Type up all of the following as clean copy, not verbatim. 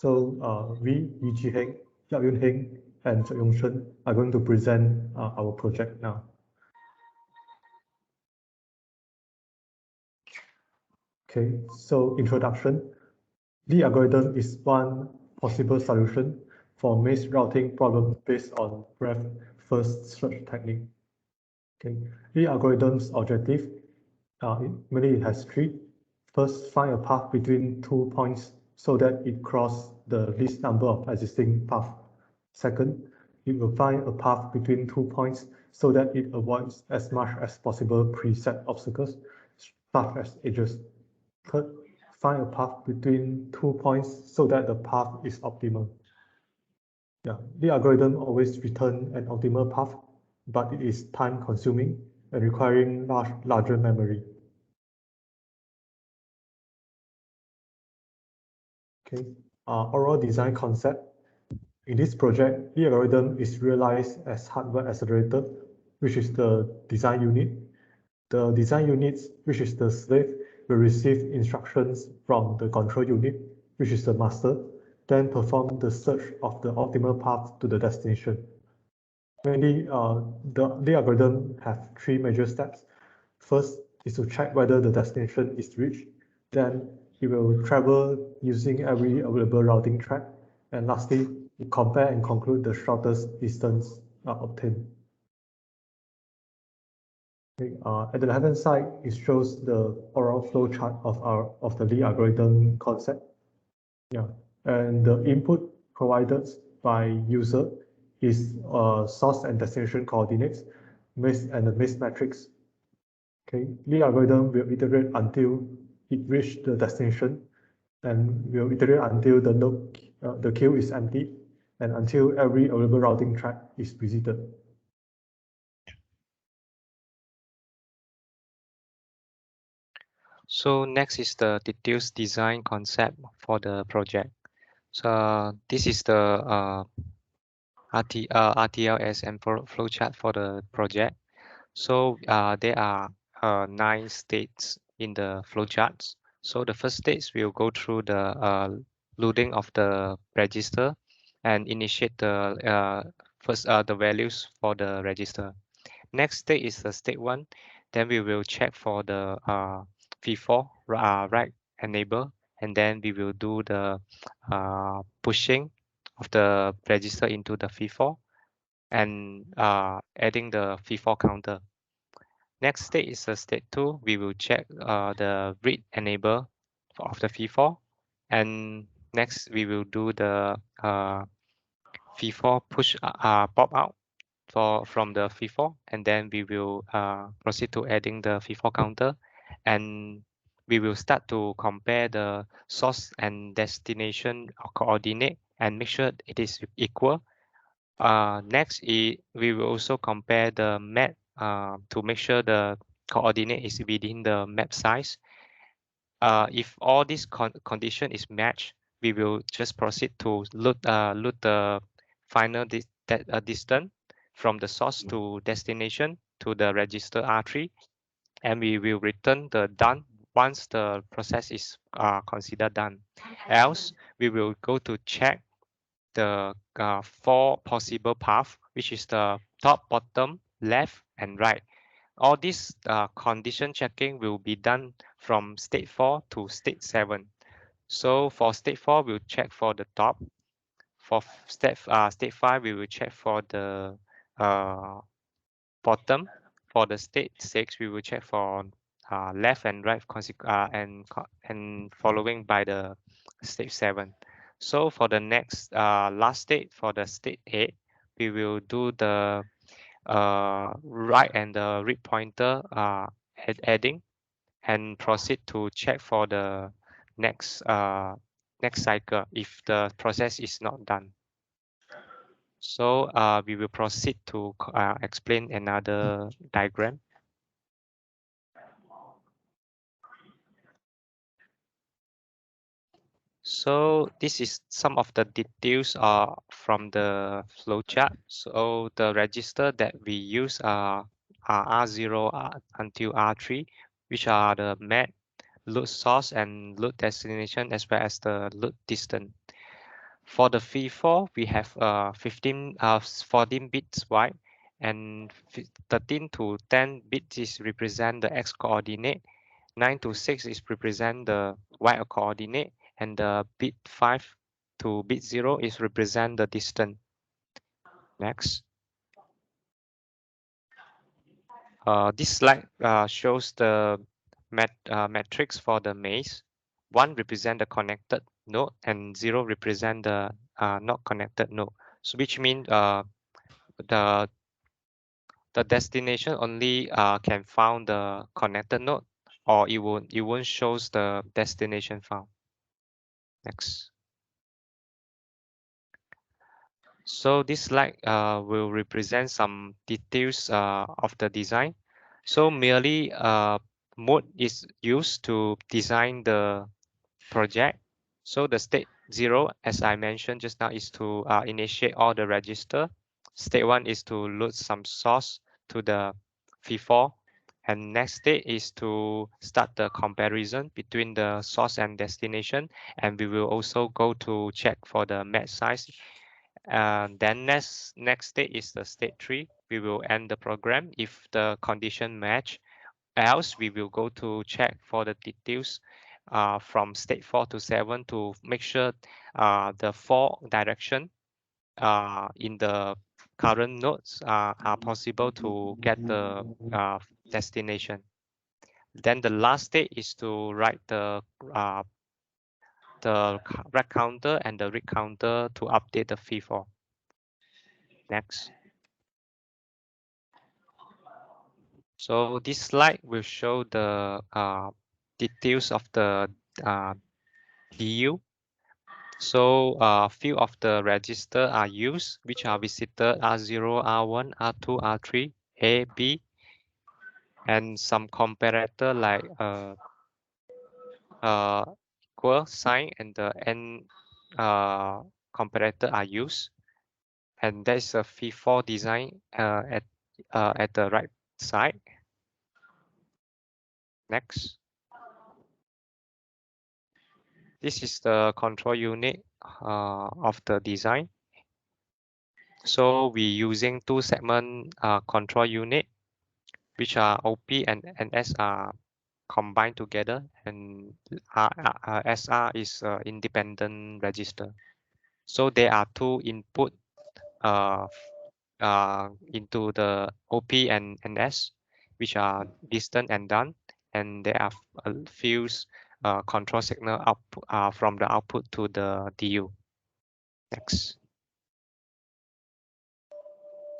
We, Chii Heng, Yap Yoon Heng, and Sheng are going to present our project now. Okay, so introduction. Lee algorithm is one possible solution for maze routing problem based on breadth first search technique. Okay, Lee algorithm's objective, mainly it has three. First, find a path between 2 points so that it crosses the least number of existing paths. Second, it will find a path between 2 points so that it avoids as much as possible preset obstacles, such as edges. Third, find a path between 2 points so that the path is optimal. Yeah, the algorithm always returns an optimal path, but it is time consuming and requiring larger memory. Okay, overall design concept. In this project, the algorithm is realized as hardware accelerator, which is the design unit. The design unit, which is the slave, will receive instructions from the control unit, which is the master, then perform the search of the optimal path to the destination. Mainly, the algorithm have three major steps. First is to check whether the destination is reached. Then it will travel using every available routing track. And lastly, it compare and conclude the shortest distance obtained. Okay, at the left-hand side, it shows the overall flow chart of the Lee algorithm concept. Yeah, and the input provided by user is source and destination coordinates, and the maze matrix. Okay, Lee algorithm will iterate until it reach the destination, and will iterate until the queue is empty, and until every available routing track is visited. So next is the details design concept for the project. So this is the RTLS and flowchart for the project. So there are 9 states in the flowcharts. So the first stage will go through the loading of the register and initiate the first the values for the register. Next stage is the state 1. Then we will check for the V4 right enable, and then we will do the pushing of the register into the V4 and adding the V4 counter. Next state is the state 2. We will check the read enable of the V4, and next we will do the V4 push pop out from the V4, and then we will proceed to adding the V4 counter, and we will start to compare the source and destination coordinate and make sure it is equal. Next, we will also compare the map to make sure the coordinate is within the map size. If all this condition is matched, we will just proceed to load the final distance from the source to destination to the register R3, and we will return the done once the process is considered done. Else, we will go to check the 4 possible paths, which is the top, bottom, left, and right. All this condition checking will be done from state 4 to state 7. So for state 4, we'll check for the top. For state 5, we will check for the bottom. For the state 6, we will check for left and right, and following by the state 7. So for the next last state, for the state 8, we will do the right and the read pointer adding, and proceed to check for the next cycle if the process is not done. So we will proceed to explain another diagram. So this is some of the details from the flowchart. So the register that we use are R0 until R3, which are the map, load source, and load destination, as well as the load distance. For the FIFO, we have 14 bits wide, and 13 to 10 bits is represent the x coordinate. 9 to 6 is represent the y coordinate, and the bit 5 to bit 0 is represent the distance. Next. This slide shows the metrics for the maze. 1 represent the connected node and 0 represent the not connected node. So which means the destination only can found the connected node, or it won't shows the destination found. Next. So this slide will represent some details of the design. So merely mode is used to design the project. So the state 0, as I mentioned just now, is to initiate all the register. State 1 is to load some source to the FIFO. And next state is to start the comparison between the source and destination. And we will also go to check for the match size. Then next state is the state 3. We will end the program if the condition match. Else we will go to check for the details from state 4 to 7 to make sure the 4 direction in the current nodes are possible to get the destination. Then the last state is to write the rack counter and the read counter to update the FIFO. Next. So this slide will show the details of the DU. So few of the register are used, which are visited R0, R1, R2, R3, A, B, and some comparator like equal sign and the N comparator are used. And there's a FIFO design at the right side. Next. This is the control unit of the design. So we're using 2 segment control unit, which are OP and NS are combined together, and SR is independent register. So there are 2 input into the OP and NS, which are distant and done, and there are a few control signal output from the output to the DU. Next.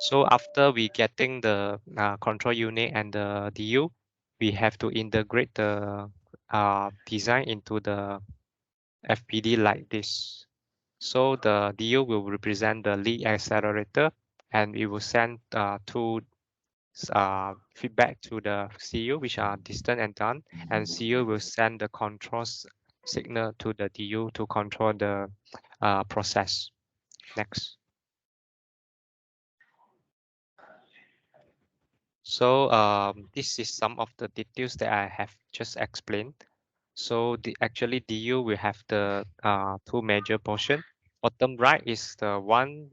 So after we getting the control unit and the DU, we have to integrate the design into the FPD like this. So the DU will represent the lead accelerator, and it will send 2 feedback to the CU, which are distant and done, and CU will send the control signal to the DU to control the process. Next. So this is some of the details that I have just explained. So actually DU will have the 2 major portion. Bottom right is the one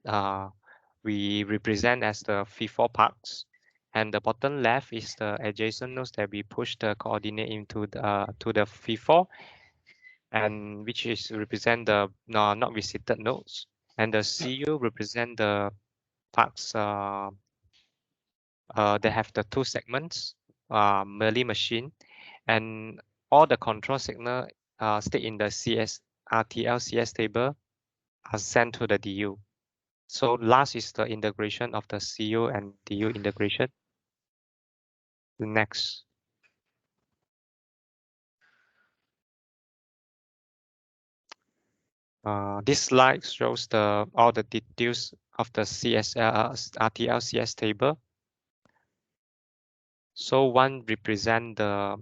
we represent as the FIFO parts, and the bottom left is the adjacent nodes that we push the coordinate into the to the FIFO, and which is represent the not visited nodes, and the CU represent the parts they have the 2 segments, merely machine, and all the control signal stay in the CS RTL CS table are sent to the DU. So last is the integration of the CU and DU integration. Next. This slide shows all the details of the RTL CS table. So one represent the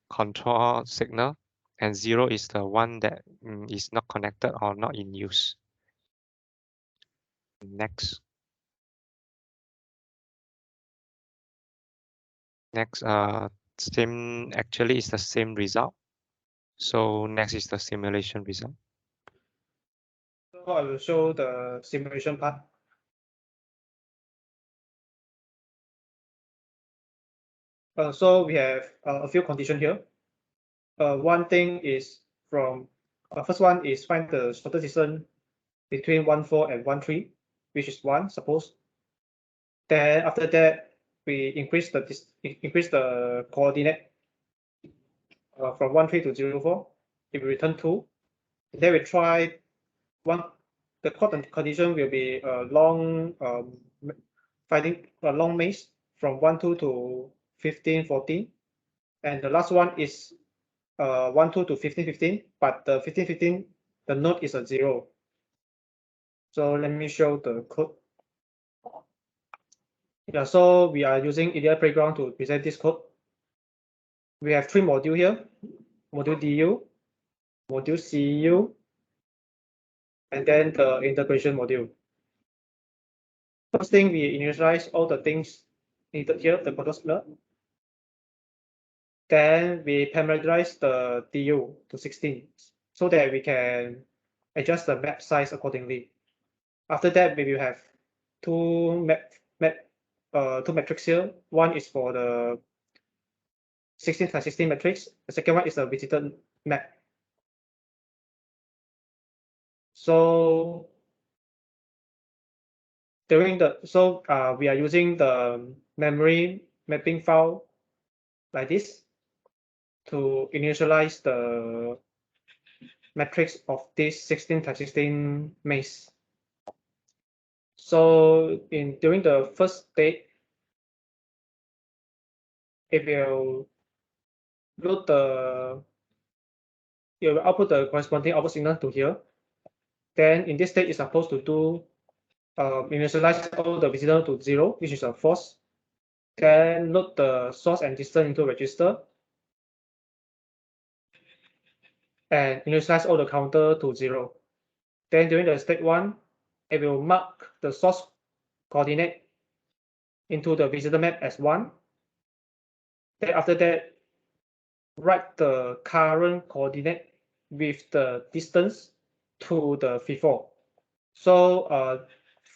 control signal, and 0 is the one that is not connected or not in use. Next. Next, same actually is the same result. So next is the simulation result. I will show the simulation part. So we have a few conditions here. One thing is from first one is find the shortest distance between 1, 4 and 1, 3, which is 1, suppose. Then after that, we increase the coordinate from 1, 3 to 0, 4. It will return 2. Then we try one. The condition will be a long finding a long maze from 1, 2 to 15, 14. And the last one is 1, 2 to 15, 15, but the 15, 15, the node is a 0. So let me show the code. Yeah, so we are using EDI Playground to present this code. We have 3 modules here, module DU, module CU, and then the integration module. First thing, we initialize all the things needed here, the control signal. Then we parameterize the DU to 16 so that we can adjust the map size accordingly. After that, we will have two metrics here. One is for the 16x16 matrix. The second one is a visited map. So we are using the memory mapping file like this to initialize the matrix of this 16x16 maze. So during the first state, it will it will output the corresponding output signal to here. Then in this state, it's supposed to do initialize all the visitor to 0, which is a false. Then load the source and distance into register. And initialize all the counter to 0. Then during the state 1, it will mark the source coordinate into the visitor map as 1. Then after that, write the current coordinate with the distance to the FIFO. So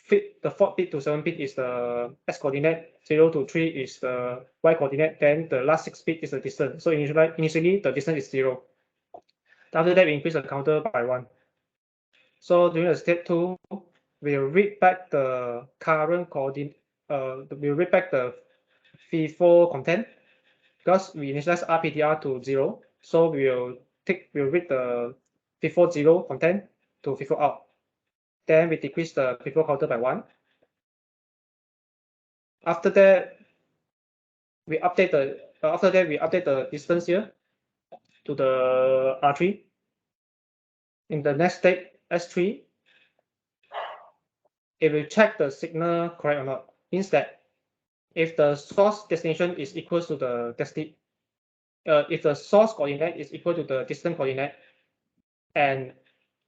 the 4 bit to 7 bit is the x coordinate, 0 to 3 is the y coordinate, then the last 6 bit is the distance. So initially the distance is 0. After that, we increase the counter by 1. So during the step 2, we'll read back the current coordinate, we'll read back the FIFO content because we initialize RPTR to 0. So we'll read the FIFO 0 content to FIFO out. Then we decrease the FIFO counter by 1. After that, we update the distance here to the R3. In the next state, S3, it will check the signal correct or not. Means that if the source destination is equal to the if the source coordinate is equal to the distant coordinate, and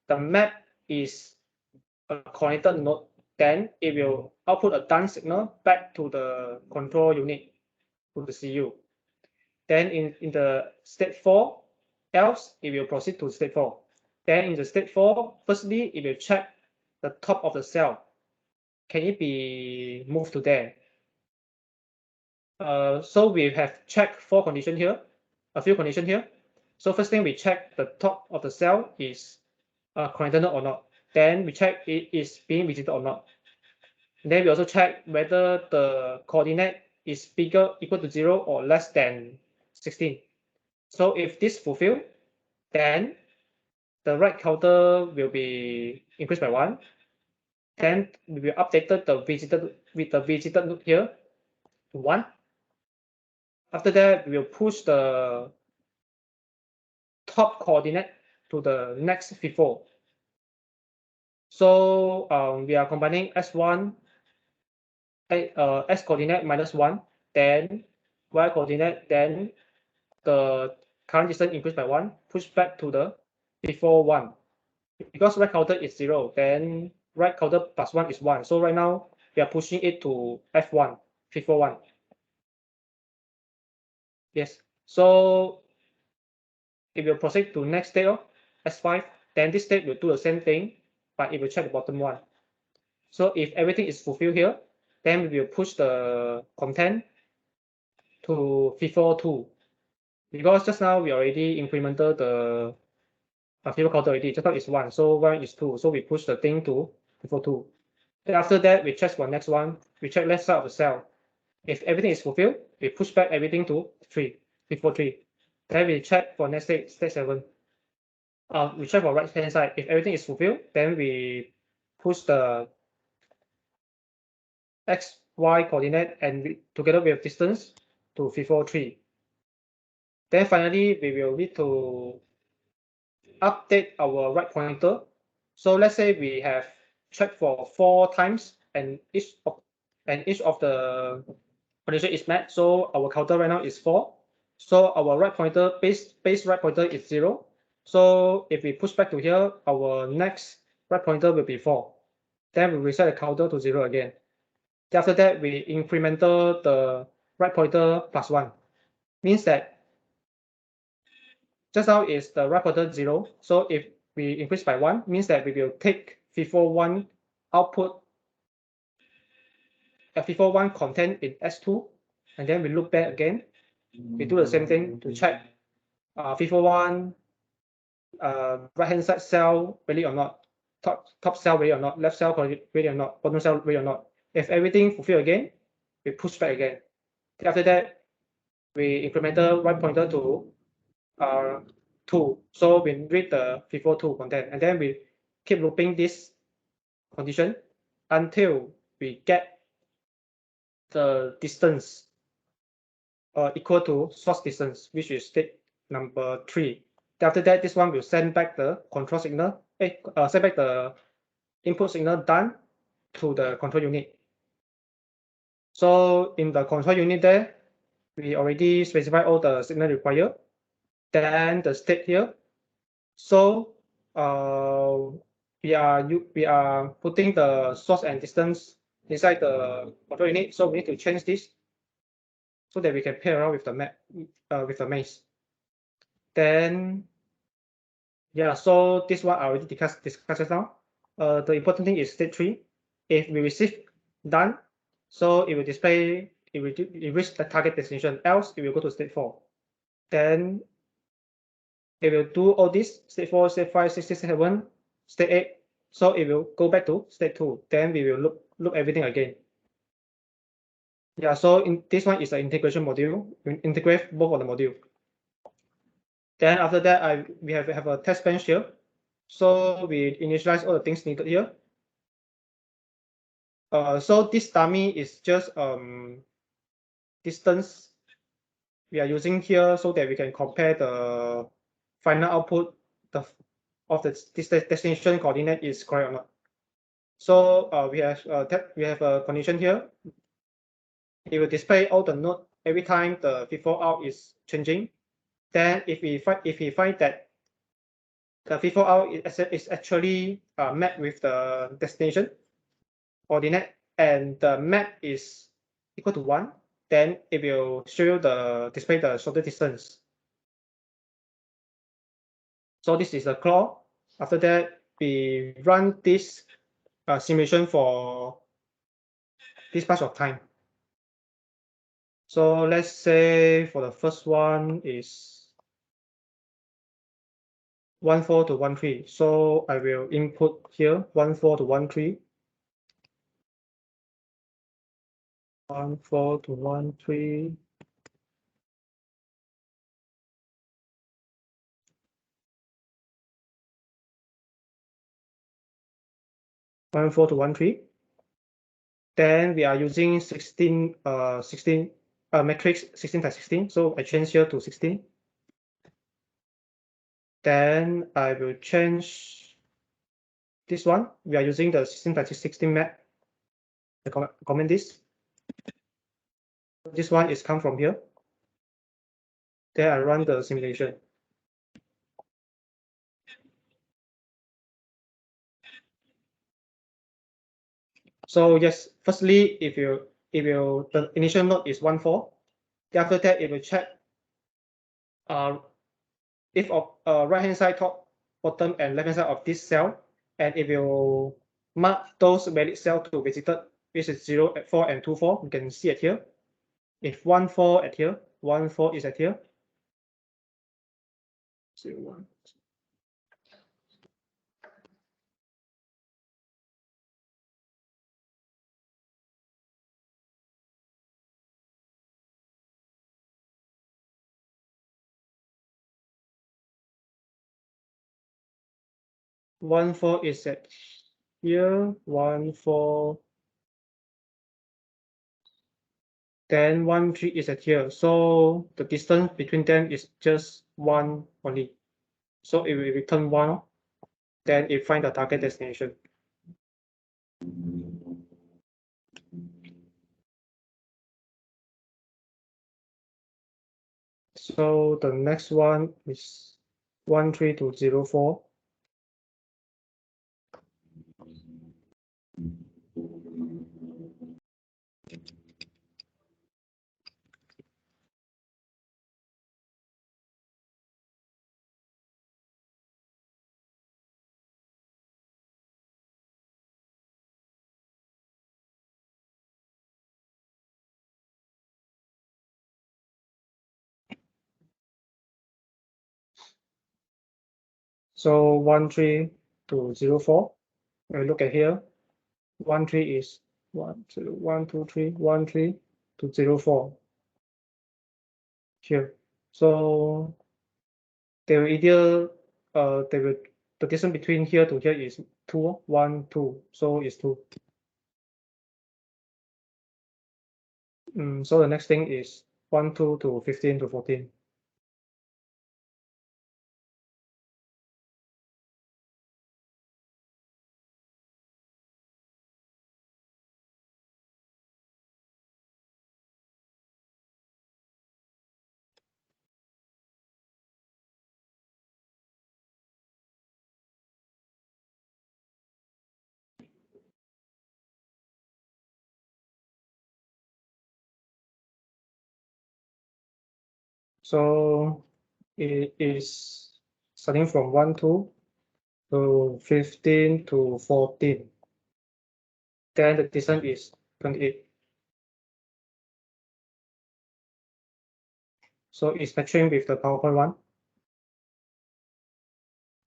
the map is a connected node, then it will output a done signal back to the control unit, to the CU. Then in the state 4, else it will proceed to state 4. Then in the state 4, firstly, it will check the top of the cell. Can it be moved to there? So we have checked 4 conditions here, a few conditions here. So first thing, we check the top of the cell is connected or not. Then we check it is being visited or not. Then we also check whether the coordinate is bigger, equal to 0 or less than 16. So if this fulfilled, then the right counter will be increased by 1. Then we will update the visited node here to 1. After that, we will push the top coordinate to the next FIFO. So we are combining S1, S coordinate minus 1, then Y coordinate, then the current distance increased by 1, push back to the FIFO 1. Because right counter is 0, then right counter plus 1 is 1. So right now we are pushing it to F1, FIFO 1. Yes. So it will proceed to next state of S5. Then this state will do the same thing. but it will check the bottom one. So if everything is fulfilled here, then we will push the content to FIFO 2. Because just now we already implemented the FIFO counter already. Just now is 1, so 1 is 2. So we push the thing to FIFO 2. Then after that, we check for next one. We check left side of the cell. If everything is fulfilled, we push back everything to 3, FIFO 3. Then we check for next state 7. We check for right hand side. If everything is fulfilled, then we push the x, y coordinate and together with distance to FIFO 3. Then finally, we will need to update our right pointer. So let's say we have checked for 4 times and each of the condition is met. So our counter right now is 4. So our right pointer base right pointer is 0. So if we push back to here, our next right pointer will be 4. Then we reset the counter to 0 again. Then after that, we incremental the right pointer plus 1. Means that just now is the right pointer 0. So if we increase by 1, means that we will take FIFO 1 output, FIFO 1 content in S2, and then we look back again. We do the same thing to check FIFO 1 right hand side cell ready or not, top cell ready or not, left cell ready or not, bottom cell ready or not. If everything fulfilled again, we push back again. Then after that, we increment the right pointer to 2. So we read the FIFO 2 content, and then we keep looping this condition until we get the distance equal to source distance, which is state number 3. After that, this one will send back the control signal, send back the input signal done to the control unit. So in the control unit there, we already specify all the signal required. Then the state here. So we are putting the source and distance inside the control unit. So we need to change this so that we can play around with the map with the maze. Then yeah, so this one I already discussed just now. The important thing is state 3. If we receive done, so it will display it reach the target destination. Else it will go to state 4. Then it will do all this state 4, state 5, state 6, state 7, state 8. So it will go back to state 2. Then we will look everything again. Yeah, so in this one is the integration module. We integrate both of the module. Then after that, we have a test bench here. So we initialize all the things needed here. So this dummy is just distance we are using here so that we can compare the final output of this destination coordinate is correct or not. So we have a condition here. It will display all the node every time the FIFO out is changing. Then if we find that the FIFO out is actually mapped with the destination coordinate and the map is equal to 1, then it will display the shorter distance. So this is the claw. After that, we run this simulation for this batch of time. So let's say for the first one is 14 to 13. So I will input here 14 to 13. 14 to 13. (14 to 13). Then we are using 16 matrix 16 by 16. So I change here to 16. Then I will change this one. We are using the 16 by 16 map. I comment this. This one is come from here. Then I run the simulation. So yes, firstly, if the initial node is 14, then after that it will check if of right hand side top, bottom, and left hand side of this cell and if you mark those valid cells to visited, which is 0 at 4 and 2 4, you can see it here. If 1 4 at here, 1 4 is at here. 0 1. One 4 is at here, 1 4. Then 1 3 is at here. So the distance between them is just 1 only. So it will return 1, then it find the target destination. So the next one is 13204. So 13204. We look at here. 1 3 is 1 0 1 2 3 1 3 to 0 4 here. So they will either the distance between here to here is 2 1 2, so it's 2. So the next thing is 1 2 to 15 to 14. So it is starting from 1 2 to 15 to 14. Then the distance is 28. So it's matching with the PowerPoint one.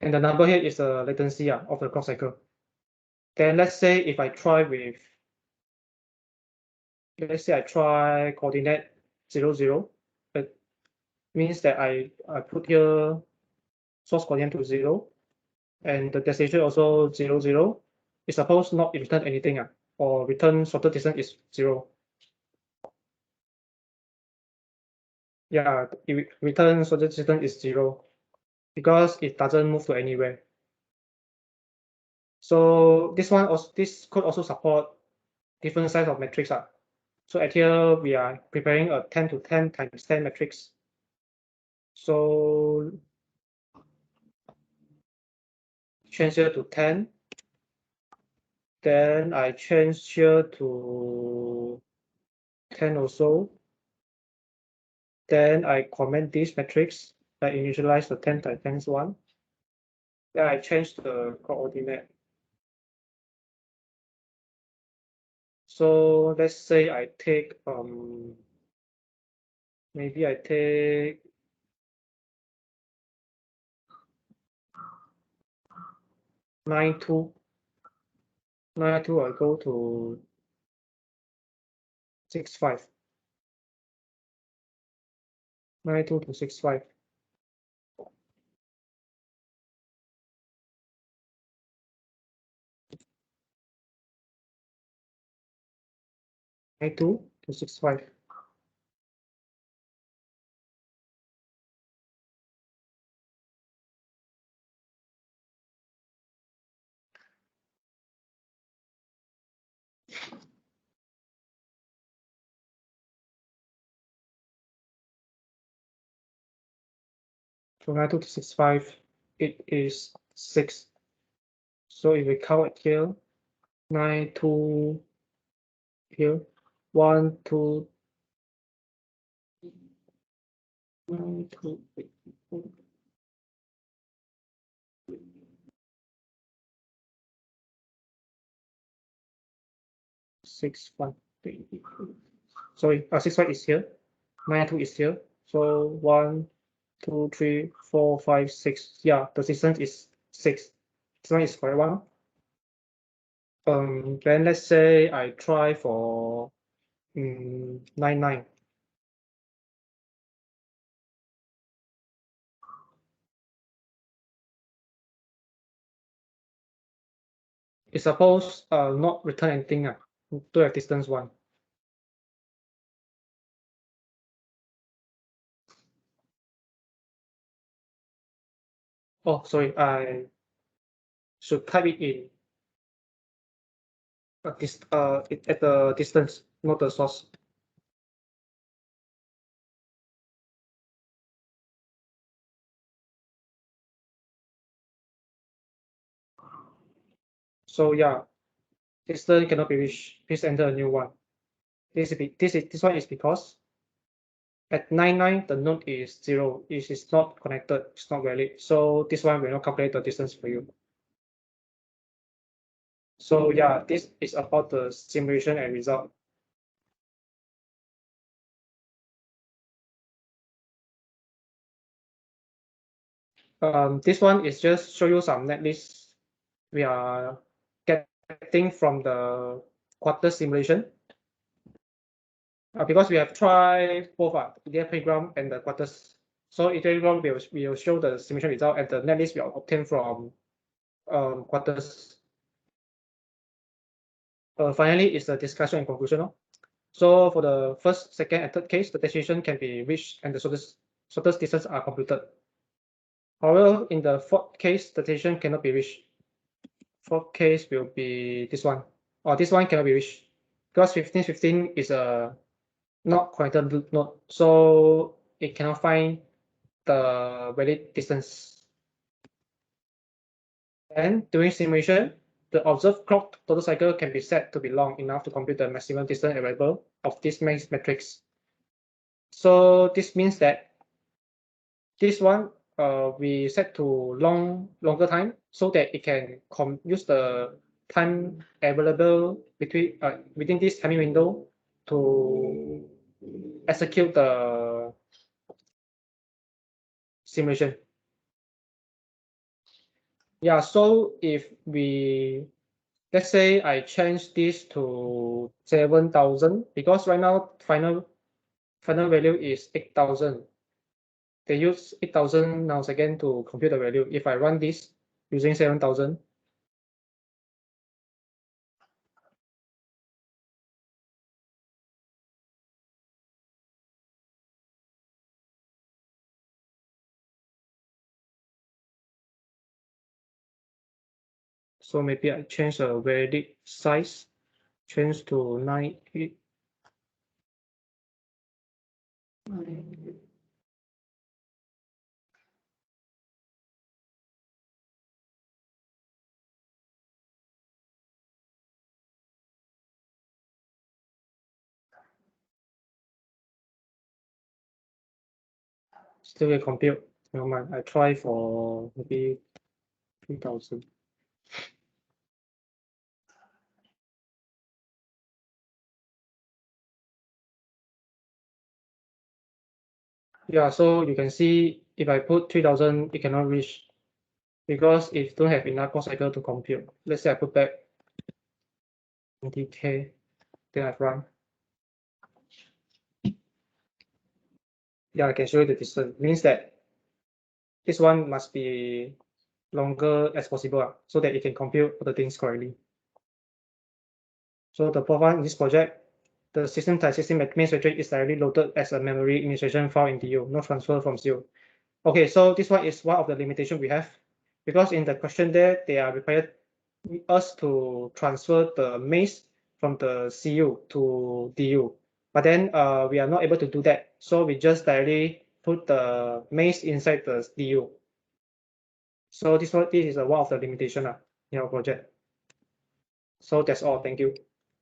And the number here is the latency of the clock cycle. Then let's say if I try with, let's say I try coordinate 0 0, it means that I put here source coordinate to 0, and the destination also 0 0. It's supposed not return anything, or return shorter distance is 0. Yeah, return shorter distance is 0 because it doesn't move to anywhere. So this could also support different size of matrix. So at here we are preparing a 10 to 10 times 10 matrix. So change here to 10. Then I change here to 10 also. Then I comment this matrix. I initialize the 10 times 1. Then I change the coordinate. So let's say I take maybe I take 9 2. 9 2 I go to 6 5. 9 2 to 6 5. 9 2 to 6 5. So 9 2 to 6 5, it is 6. So if we count here, 9 2 here, 1 2 9 2. 6, 1, 3. Sorry, 6, 5 is here. 9, 2 is here. So 1, 2, 3, 4, 5, 6. Yeah, the distance is 6. This one is correct one. Then let's say I try for 9, 9. It's supposed not return anything to have distance 1. Oh, sorry, I should type it in at the distance, not the source. So yeah, distance cannot be reached. Please enter a new one. This one is because at 9, 9 the node is 0. It is not connected. It's not valid. So this one will not calculate the distance for you. So yeah, this is about the simulation and result. This one is just show you some netlists we are getting from the quarter simulation. Because we have tried both the program and the quarters. So each program will show the simulation result and the netlist we obtain from quarters. Finally, is the discussion and conclusion. So for the first, second, and third case, the destination can be reached and the shortest distance are computed. However, in the fourth case, the destination cannot be reached. Fourth case will be this one, or this one cannot be reached because 15, 15 is a not connected node, so it cannot find the valid distance. And during simulation, the observed clock total cycle can be set to be long enough to compute the maximum distance available of this maze matrix. So this means that this one we set to longer time so that it can use the time available between within this timing window to execute the simulation. Yeah, so if we, let's say I change this to 7,000 because right now final value is 8,000. They use 8,000 nanoseconds to compute the value. If I run this using 7,000, so maybe I change the valid size, change to 9. Still will compute. Never mind. I try for maybe 3,000. Yeah, so you can see if I put 3,000, it cannot reach because it don't have enough clock cycle to compute. Let's say I put back 20K, then I run. Yeah, I can show you the distance. Means that this one must be longer as possible so that it can compute all the things correctly. So the profile in this project, the system type system maze matrix is directly loaded as a memory initialization file in DU, no transfer from ZIL. Okay, so this one is one of the limitations we have because in the question there, they are required us to transfer the maze from the CU to DU. But then we are not able to do that. So we just directly put the maze inside the DU. So this is one of the limitations in our project. So that's all. Thank you.